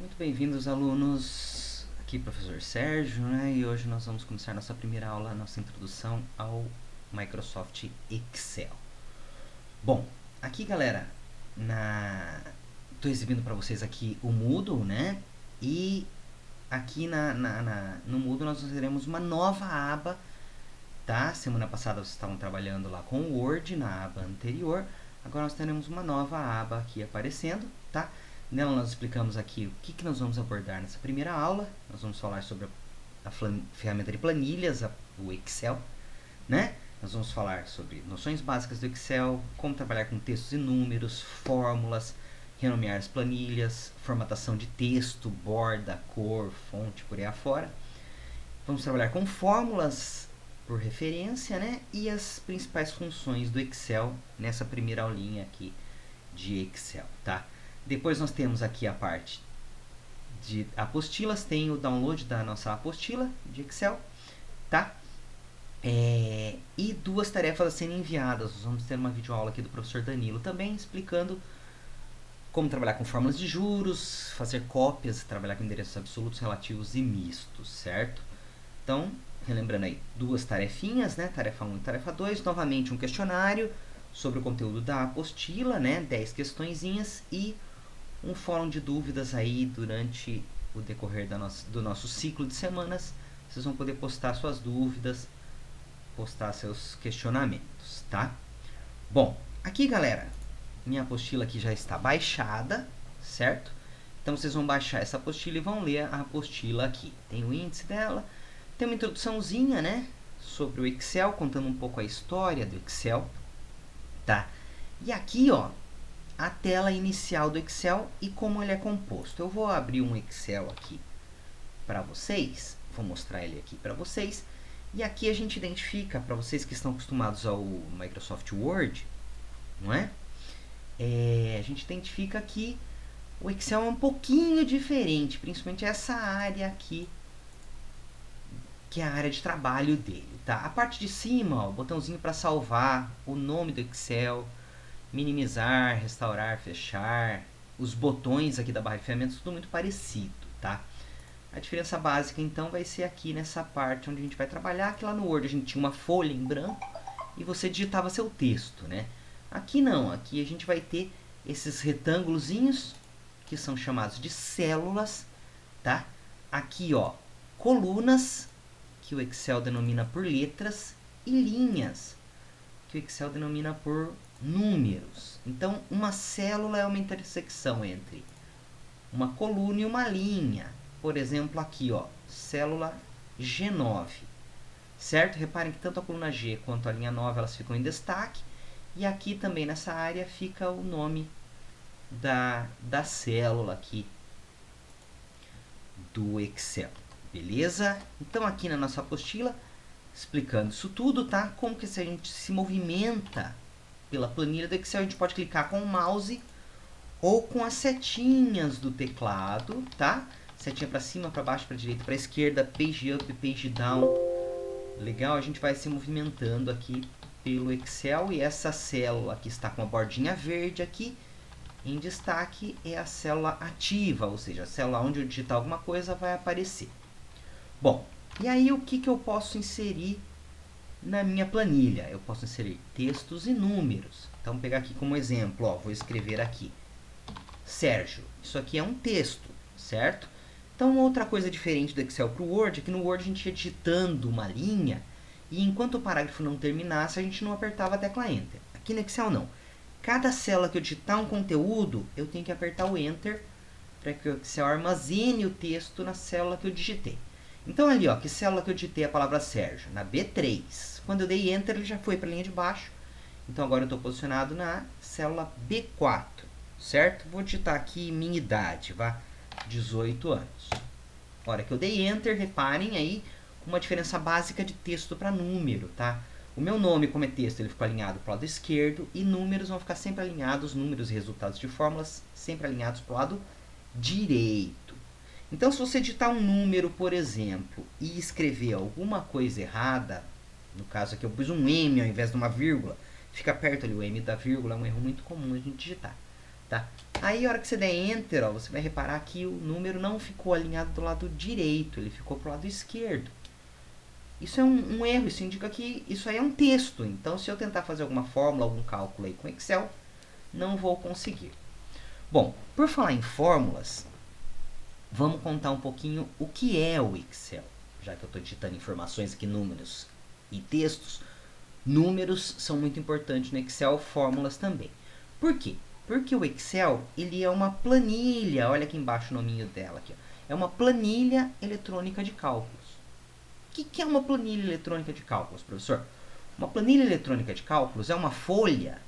Muito bem-vindos, alunos. Aqui, professor Sérgio, né? E hoje nós vamos começar nossa primeira aula, nossa introdução ao Microsoft Excel. Bom, aqui, galera, tô exibindo para vocês aqui o Moodle, né? E aqui no Moodle nós teremos uma nova aba, tá? Semana passada vocês estavam trabalhando lá com o Word na aba anterior. Agora nós teremos uma nova aba aqui aparecendo, tá? Nela nós explicamos aqui o que nós vamos abordar nessa primeira aula. Nós vamos falar sobre a ferramenta de planilhas, o Excel, né? Nós vamos falar sobre noções básicas do Excel, como trabalhar com textos e números, fórmulas, renomear as planilhas, formatação de texto, borda, cor, fonte, por aí afora. Vamos trabalhar com fórmulas por referência, né? E as principais funções do Excel nessa primeira aulinha aqui de Excel, tá? Depois nós temos aqui a parte de apostilas, tem o download da nossa apostila de Excel, tá? E duas tarefas a serem enviadas. Nós vamos ter uma videoaula aqui do professor Danilo também, explicando como trabalhar com fórmulas de juros, fazer cópias, trabalhar com endereços absolutos, relativos e mistos, certo? Então, relembrando aí, duas tarefinhas, né? Tarefa 1 e tarefa 2, novamente um questionário sobre o conteúdo da apostila, né? 10 questõezinhas e um fórum de dúvidas aí durante o decorrer do nosso ciclo de semanas. Vocês vão poder postar suas dúvidas, postar seus questionamentos, tá? Bom, aqui, galera, minha apostila aqui já está baixada, certo? Então, vocês vão baixar essa apostila e vão ler a apostila aqui. Tem o índice dela, tem uma introduçãozinha, né, sobre o Excel, contando um pouco a história do Excel, tá? E aqui, ó, a tela inicial do Excel e como ele é composto. Eu vou abrir um Excel aqui para vocês, vou mostrar ele aqui para vocês. E aqui a gente identifica, para vocês que estão acostumados ao Microsoft Word, não é? A gente identifica que o Excel é um pouquinho diferente, principalmente essa área aqui, que é a área de trabalho dele, tá? A parte de cima, ó, o botãozinho para salvar, o nome do Excel, minimizar, restaurar, fechar, os botões aqui da barra de ferramentas, tudo muito parecido, tá? A diferença básica, então, vai ser aqui nessa parte onde a gente vai trabalhar, que lá no Word a gente tinha uma folha em branco e você digitava seu texto, né? Aqui não, aqui a gente vai ter esses retângulozinhos, que são chamados de células, tá? Aqui, ó, colunas, que o Excel denomina por letras, e linhas, que o Excel denomina por números. Então, uma célula é uma intersecção entre uma coluna e uma linha. Por exemplo, aqui, ó, célula G9, certo? Reparem que tanto a coluna G quanto a linha 9 elas ficam em destaque. E aqui também nessa área fica o nome da célula aqui do Excel. Beleza? Então, aqui na nossa apostila, explicando isso tudo, tá? Como que a gente se movimenta pela planilha do Excel, a gente pode clicar com o mouse ou com as setinhas do teclado, tá? Setinha para cima, para baixo, para direita, para esquerda, page up, page down. Legal, a gente vai se movimentando aqui pelo Excel e essa célula que está com a bordinha verde aqui em destaque é a célula ativa, ou seja, a célula onde eu digitar alguma coisa vai aparecer. Bom, e aí o que eu posso inserir na minha planilha? Eu posso inserir textos e números. Então, vou pegar aqui como exemplo, ó, vou escrever aqui, Sérgio. Isso aqui é um texto, certo? Então, outra coisa diferente do Excel para o Word é que no Word a gente ia digitando uma linha e enquanto o parágrafo não terminasse, a gente não apertava a tecla Enter. Aqui no Excel não. Cada célula que eu digitar um conteúdo, eu tenho que apertar o Enter para que o Excel armazene o texto na célula que eu digitei. Então, ali, ó, que célula que eu digitei a palavra Sérgio? Na B3. Quando eu dei Enter, ele já foi para a linha de baixo. Então, agora eu estou posicionado na célula B4, certo? Vou digitar aqui minha idade, vá, 18 anos. Na hora que eu dei Enter, reparem aí uma diferença básica de texto para número, tá? O meu nome, como é texto, ele ficou alinhado para o lado esquerdo e números vão ficar sempre alinhados, números e resultados de fórmulas sempre alinhados para o lado direito. Então, se você digitar um número, por exemplo, e escrever alguma coisa errada, no caso aqui eu pus um M ao invés de uma vírgula, fica perto ali o M da vírgula, é um erro muito comum a gente digitar, tá? Aí, a hora que você der Enter, ó, você vai reparar que o número não ficou alinhado do lado direito, ele ficou pro lado esquerdo. Isso é um erro, isso indica que isso aí é um texto. Então, se eu tentar fazer alguma fórmula, algum cálculo aí com Excel, não vou conseguir. Bom, por falar em fórmulas, vamos contar um pouquinho o que é o Excel. Já que eu estou digitando informações aqui, números e textos, números são muito importantes no Excel, fórmulas também. Por quê? Porque o Excel, ele é uma planilha, olha aqui embaixo o nominho dela, aqui, ó. É uma planilha eletrônica de cálculos. O que é uma planilha eletrônica de cálculos, professor? Uma planilha eletrônica de cálculos é uma folha,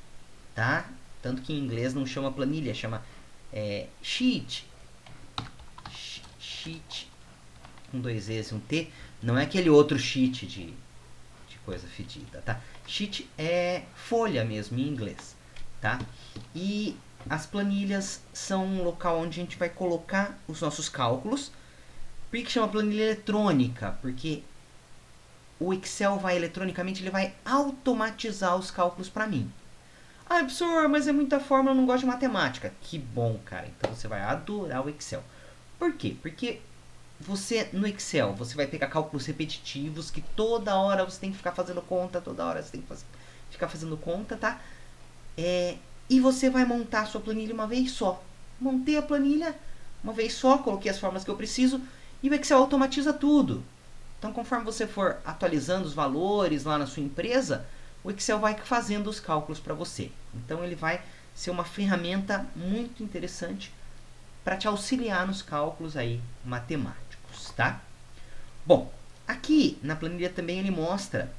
tá? Tanto que em inglês não chama planilha, chama sheet. Sheet, com 2 E's e um T. Não é aquele outro sheet de coisa fedida, tá? Sheet é folha mesmo em inglês, tá? E as planilhas são um local onde a gente vai colocar os nossos cálculos. Por que chama planilha eletrônica? Porque o Excel vai eletronicamente, ele vai automatizar os cálculos para mim. Ah, professor, mas é muita fórmula, eu não gosto de matemática. Que bom, cara. Então você vai adorar o Excel. Por quê? Porque você, no Excel, você vai pegar cálculos repetitivos que toda hora você tem que ficar fazendo conta, toda hora você tem que ficar fazendo conta, tá? E você vai montar a sua planilha uma vez só. Montei a planilha uma vez só, coloquei as fórmulas que eu preciso e o Excel automatiza tudo. Então, conforme você for atualizando os valores lá na sua empresa, o Excel vai fazendo os cálculos para você. Então, ele vai ser uma ferramenta muito interessante para te auxiliar nos cálculos aí matemáticos, tá? Bom, aqui na planilha também ele mostra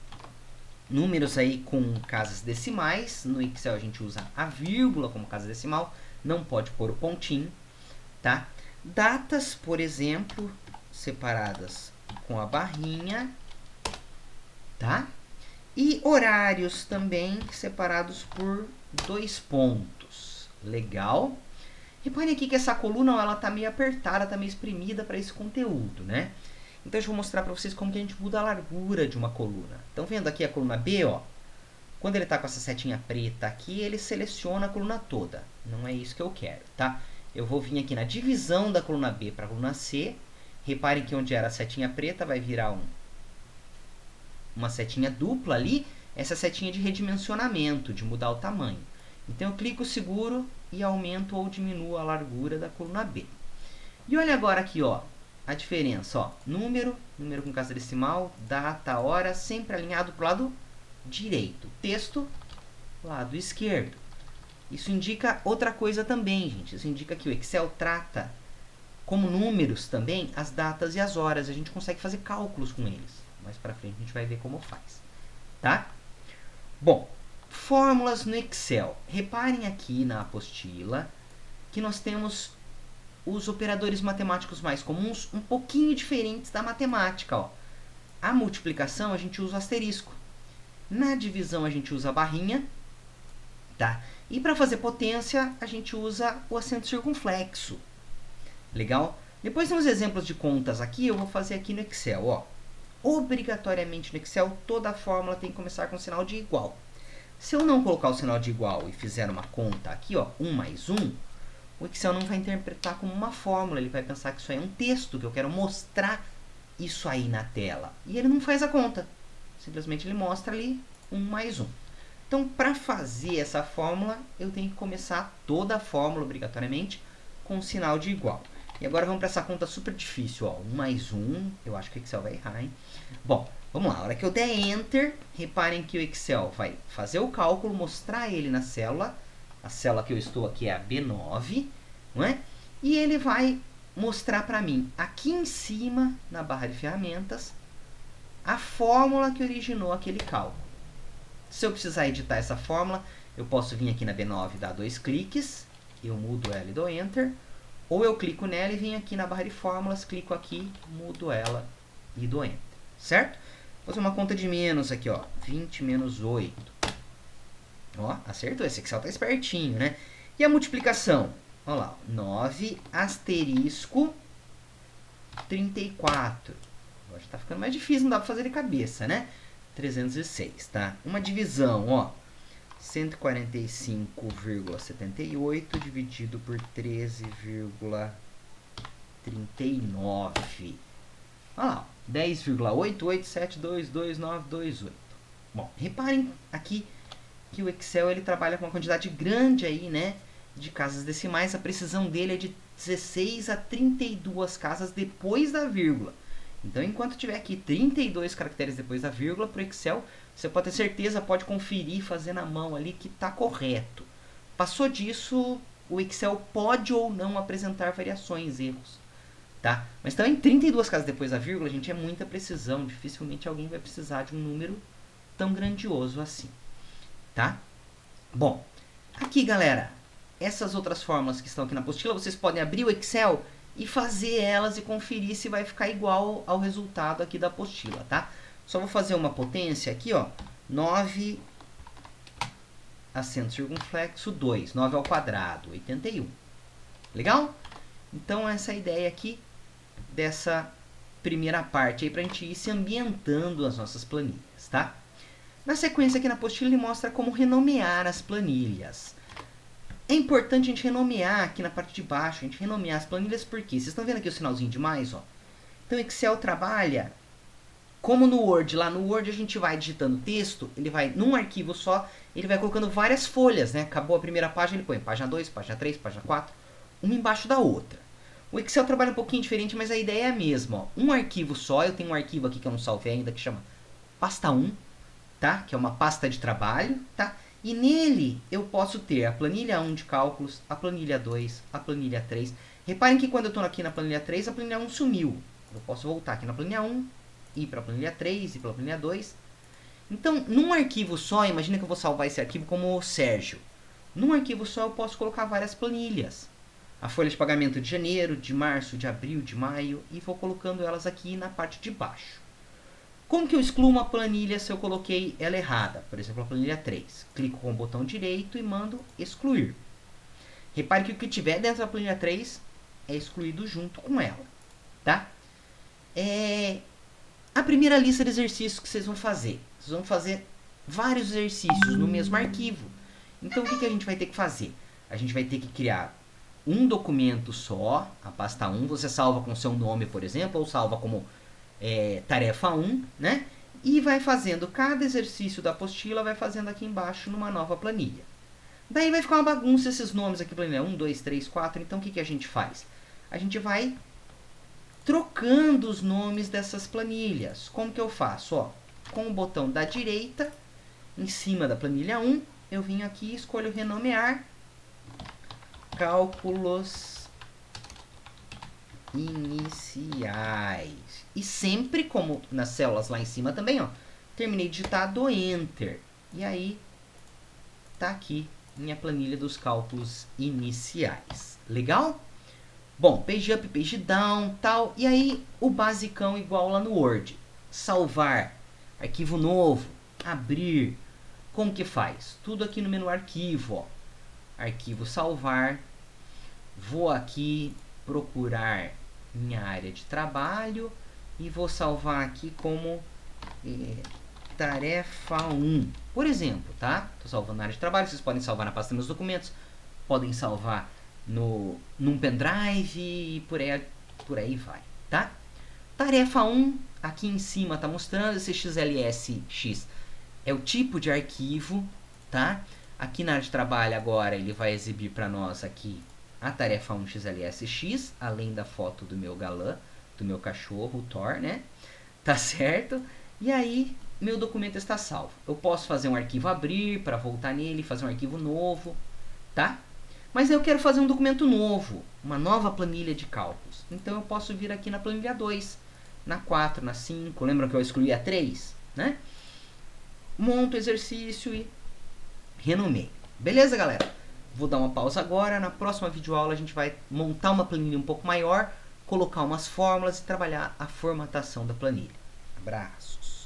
números aí com casas decimais. No Excel a gente usa a vírgula como casa decimal, não pode pôr o pontinho, tá? Datas, por exemplo, separadas com a barrinha, tá? E horários também separados por 2 pontos. Legal? Reparem aqui que essa coluna ela tá meio apertada, tá meio espremida para esse conteúdo, né? Então, deixa eu mostrar para vocês como que a gente muda a largura de uma coluna. Estão vendo aqui a coluna B, ó? Quando ele está com essa setinha preta aqui, ele seleciona a coluna toda. Não é isso que eu quero, tá? Eu vou vir aqui na divisão da coluna B para a coluna C. Reparem que onde era a setinha preta vai virar uma setinha dupla ali. Essa setinha de redimensionamento, de mudar o tamanho. Então, eu clico seguro e aumento ou diminuo a largura da coluna B. E olha agora aqui, ó, a diferença, ó, número com casa decimal, data, hora, sempre alinhado para o lado direito. Texto, lado esquerdo. Isso indica outra coisa também, gente. Isso indica que o Excel trata como números também as datas e as horas. A gente consegue fazer cálculos com eles. Mais para frente a gente vai ver como faz, tá? Bom, fórmulas no Excel. Reparem aqui na apostila que nós temos os operadores matemáticos mais comuns um pouquinho diferentes da matemática, ó. A multiplicação a gente usa o asterisco. Na divisão a gente usa a barrinha, tá? E para fazer potência a gente usa o acento circunflexo. Legal? Depois tem uns exemplos de contas aqui, eu vou fazer aqui no Excel, ó. Obrigatoriamente no Excel toda a fórmula tem que começar com sinal de igual. Se eu não colocar o sinal de igual e fizer uma conta aqui, ó, 1 mais 1, o Excel não vai interpretar como uma fórmula, ele vai pensar que isso aí é um texto, que eu quero mostrar isso aí na tela. E ele não faz a conta. Simplesmente ele mostra ali 1 mais 1. Então, para fazer essa fórmula, eu tenho que começar toda a fórmula, obrigatoriamente, com o sinal de igual. E agora vamos para essa conta super difícil, ó, 1 mais 1, eu acho que o Excel vai errar, hein? Bom, vamos lá, a hora que eu der Enter, reparem que o Excel vai fazer o cálculo, mostrar ele na célula. A célula que eu estou aqui é a B9, não é? E ele vai mostrar para mim, aqui em cima, na barra de ferramentas, a fórmula que originou aquele cálculo. Se eu precisar editar essa fórmula, eu posso vir aqui na B9 e dar 2 cliques, eu mudo ela e dou Enter, ou eu clico nela e venho aqui na barra de fórmulas, clico aqui, mudo ela e dou Enter, certo? Vou fazer uma conta de menos aqui, ó, 20 menos 8. Ó, acertou, esse Excel tá espertinho, né? E a multiplicação? Olha lá, 9 asterisco 34. Agora já tá ficando mais difícil, não dá pra fazer de cabeça, né? 306, tá? Uma divisão, ó. 145,78 dividido por 13,39. Olha lá, 10,88722928. Bom, reparem aqui que o Excel ele trabalha com uma quantidade grande aí, né, de casas decimais. A precisão dele é de 16 a 32 casas depois da vírgula. Então, enquanto tiver aqui 32 caracteres depois da vírgula, para o Excel, você pode ter certeza, pode conferir, fazer na mão ali que está correto. Passou disso, o Excel pode ou não apresentar variações, erros. Tá? Mas também 32 casas depois da vírgula, gente, é muita precisão. Dificilmente alguém vai precisar de um número tão grandioso assim. Tá? Bom, aqui, galera, essas outras fórmulas que estão aqui na apostila, vocês podem abrir o Excel e fazer elas e conferir se vai ficar igual ao resultado aqui da apostila, tá? Só vou fazer uma potência aqui, ó. 9 acento circunflexo 2, 9 ao quadrado, 81. Legal? Então, essa é a ideia aqui dessa primeira parte aí, pra gente ir se ambientando as nossas planilhas, tá? Na sequência aqui na apostila ele mostra como renomear as planilhas. É importante a gente renomear aqui na parte de baixo, a gente renomear as planilhas, porque vocês estão vendo aqui o sinalzinho de mais, ó? Então o Excel trabalha como no Word. Lá no Word a gente vai digitando texto, ele vai num arquivo só, ele vai colocando várias folhas, né? Acabou a primeira página, ele põe página 2, página 3, página 4, uma embaixo da outra. O Excel trabalha um pouquinho diferente, mas a ideia é a mesma, ó. Um arquivo só, eu tenho um arquivo aqui que eu não salvei ainda, que chama pasta 1, tá? Que é uma pasta de trabalho, tá? E nele eu posso ter a planilha 1 de cálculos, a planilha 2, a planilha 3. Reparem que quando eu estou aqui na planilha 3, a planilha 1 sumiu. Eu posso voltar aqui na planilha 1, ir para a planilha 3, ir para a planilha 2. Então, num arquivo só, imagina que eu vou salvar esse arquivo como Sérgio. Num arquivo só eu posso colocar várias planilhas. A folha de pagamento de janeiro, de março, de abril, de maio, e vou colocando elas aqui na parte de baixo. Como que eu excluo uma planilha se eu coloquei ela errada? Por exemplo, a planilha 3. Clico com o botão direito e mando excluir. Repare que o que tiver dentro da planilha 3 é excluído junto com ela. Tá? A primeira lista de exercícios que vocês vão fazer. Vocês vão fazer vários exercícios no mesmo arquivo. Então, o que a gente vai ter que fazer? A gente vai ter que criar um documento só, a pasta 1. Você salva com seu nome, por exemplo, ou salva como tarefa 1, né? E vai fazendo cada exercício da apostila, vai fazendo aqui embaixo numa nova planilha. Daí vai ficar uma bagunça esses nomes aqui, planilha 1, 2, 3, 4. Então, o que a gente faz? A gente vai trocando os nomes dessas planilhas. Como que eu faço? Ó, com o botão da direita, em cima da planilha 1, eu vim aqui e escolho renomear cálculos iniciais. E sempre, como nas células lá em cima também, ó, terminei de digitar, dou Enter. E aí, tá aqui minha planilha dos cálculos iniciais. Legal? Bom, page up, page down, tal. E aí, o basicão igual lá no Word. Salvar, arquivo novo, abrir. Como que faz? Tudo aqui no menu arquivo, ó. Arquivo salvar. Vou aqui procurar minha área de trabalho e vou salvar aqui como tarefa 1, por exemplo, tá? Estou salvando na área de trabalho, vocês podem salvar na pasta dos documentos, podem salvar num pendrive e por aí vai, tá? Tarefa 1, aqui em cima está mostrando esse XLSX, é o tipo de arquivo, tá? Aqui na área de trabalho agora ele vai exibir para nós aqui a tarefa 1 XLSX, além da foto do meu galã, do meu cachorro, o Thor, né? Tá certo? E aí, meu documento está salvo. Eu posso fazer um arquivo abrir para voltar nele, fazer um arquivo novo, tá? Mas eu quero fazer um documento novo, uma nova planilha de cálculos. Então, eu posso vir aqui na planilha 2, na 4, na 5. Lembra que eu excluí a 3, né? Monto o exercício e renomeio. Beleza, galera? Vou dar uma pausa agora. Na próxima videoaula a gente vai montar uma planilha um pouco maior, colocar umas fórmulas e trabalhar a formatação da planilha. Abraços!